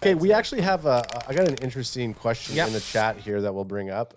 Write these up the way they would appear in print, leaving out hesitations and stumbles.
Okay, we actually have I got an interesting question in the chat here that we'll bring up.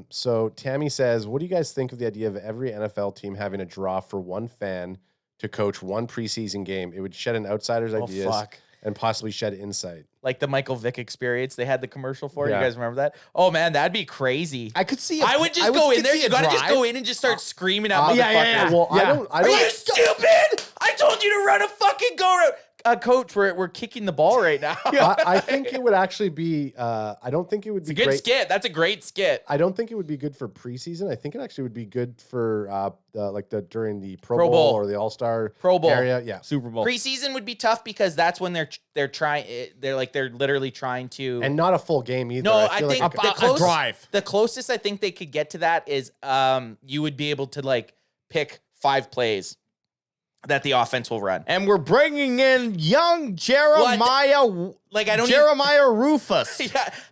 So Tammy says, what do you guys think of the idea of every NFL team having a draw for one fan to coach one preseason game? It would shed an outsider's ideas and possibly shed insight. Like the Michael Vick experience. They had the commercial for it. You guys remember that? Oh, man, that'd be crazy. I could see. I would just go in there. You got to just go in and just start screaming at motherfuckers. Yeah. Well, I don't. Are you stupid? I told you to run a fucking go route. Coach, we're kicking the ball right now. I think it would actually be. I don't think it would be a good great. skit. That's a great skit. I don't think it would be good for preseason. I think it actually would be good for during the Pro Bowl or the All-Star Pro Bowl area. Yeah, Super Bowl. Preseason would be tough because that's when they're trying. They're literally trying to, and not a full game either. No, I think a drive. The closest I think they could get to that is you would be able to like pick 5 plays that the offense will run. And we're bringing in young Jeremiah, Jeremiah Rufus.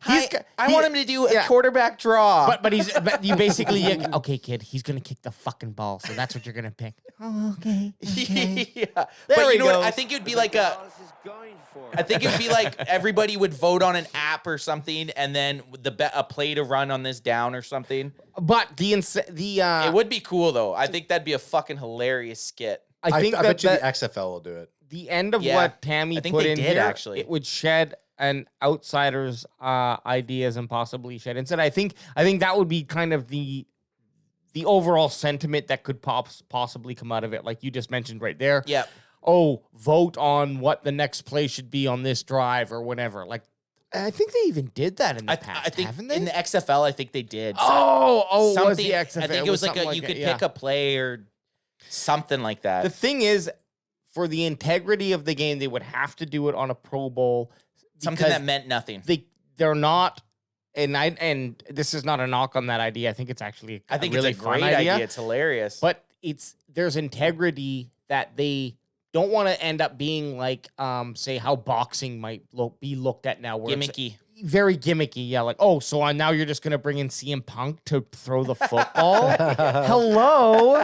I want him to do a quarterback draw. But you basically, okay, kid, he's going to kick the fucking ball, so that's what you're going to pick. Oh, okay. Yeah. But you know what? I think it would be like everybody would vote on an app or something, and then a play to run on this down or something. But it would be cool though. I think that'd be a fucking hilarious skit. I bet you the XFL will do it. The end of what Tammy put in here, actually, it would shed an outsider's ideas and possibly shed instead. I think that would be kind of the overall sentiment that could possibly come out of it, like you just mentioned right there. Yeah. Oh, vote on what the next play should be on this drive or whatever. Like, I think they even did that in the past, I think haven't they? In the XFL, I think they did. Something. Was the XFL? I think it was like you could pick a play or something like that. The thing is, for the integrity of the game, they would have to do it on a Pro Bowl. Something that meant nothing. They're not, and this is not a knock on that idea. I think it's actually I think really it's a great idea. It's hilarious. But there's integrity that they don't want to end up being like, say, how boxing might be looked at now. Where gimmicky. Very gimmicky, yeah. Like, so now you're just going to bring in CM Punk to throw the football? Hello?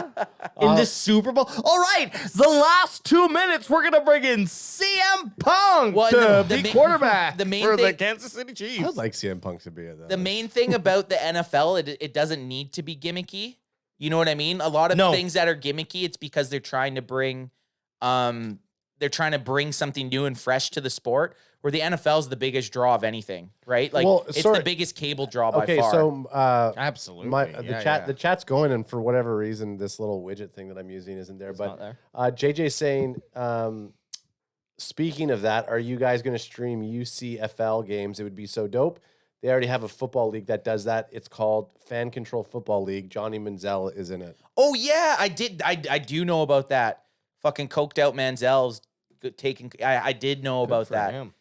In the Super Bowl? All right, the last 2 minutes, we're going to bring in CM Punk to be quarterback for the Kansas City Chiefs. I'd like CM Punk to be at that. The main thing about the NFL, it doesn't need to be gimmicky. You know what I mean? A lot of things that are gimmicky, it's because they're trying to bring something new and fresh to the sport, where the NFL is the biggest draw of anything, right? Like, it's the biggest cable draw by far. Okay, so absolutely, the chat's going, and for whatever reason, this little widget thing that I'm using isn't there. But JJ saying, speaking of that, are you guys going to stream UCFL games? It would be so dope. They already have a football league that does that. It's called Fan Control Football League. Johnny Manziel is in it. Oh yeah, I do know about that. Fucking coked out Manziel's taking. I did know about that. Him.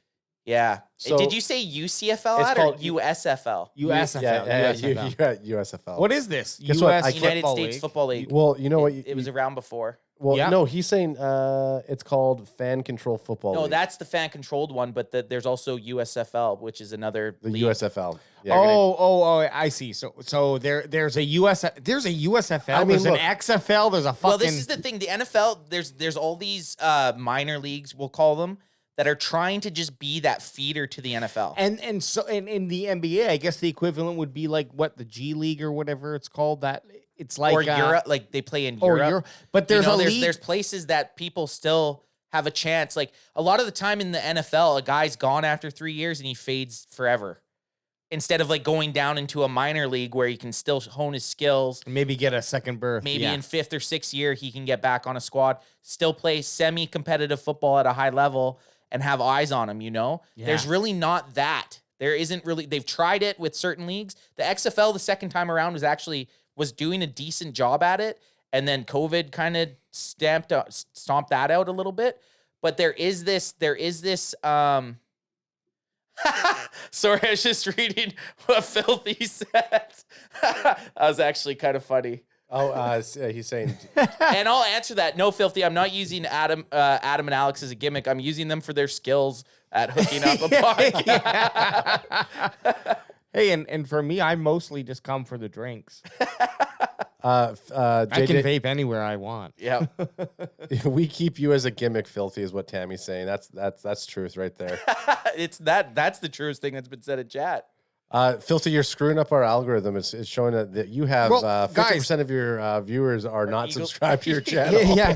Yeah. So, did you say UCFL or USFL? USFL. USFL. What is this? United States Football League. Well, you know what? It was around before. Well, no, he's saying it's called Fan Control Football League. No, that's the fan-controlled one, but there's also USFL, which is another league. USFL. Yeah, I see. So there's a USFL. I mean, there's an XFL. There's a fucking. Well, this is the thing. The NFL. There's all these minor leagues, we'll call them, that are trying to just be that feeder to the NFL. And so in the NBA, I guess the equivalent would be like the G League or whatever it's called. That it's like or Europe, like they play in Europe. But there's there's places that people still have a chance. Like a lot of the time in the NFL, a guy's gone after 3 years and he fades forever. Instead of like going down into a minor league where he can still hone his skills. Maybe get a second berth. Maybe in 5th or 6th year, he can get back on a squad, still play semi-competitive football at a high level and have eyes on him, Yeah. There's really not that. There isn't really. They've tried it with certain leagues. The XFL the second time around was doing a decent job at it. And then COVID kind of stomped that out a little bit. But there is this, sorry, I was just reading what Filthy said. That was actually kind of funny. He's saying, and I'll answer that. No, Filthy, I'm not using Adam and Alex as a gimmick. I'm using them for their skills at hooking up a podcast. Hey, and for me, I mostly just come for the drinks. I JJ, can vape anywhere I want. Yeah. we keep you as a gimmick, Filthy, is what Tammy's saying. That's truth right there. That's the truest thing that's been said in chat. Filthy, you're screwing up our algorithm. It's showing that you have 50% of your viewers are not subscribed to your channel. Yeah.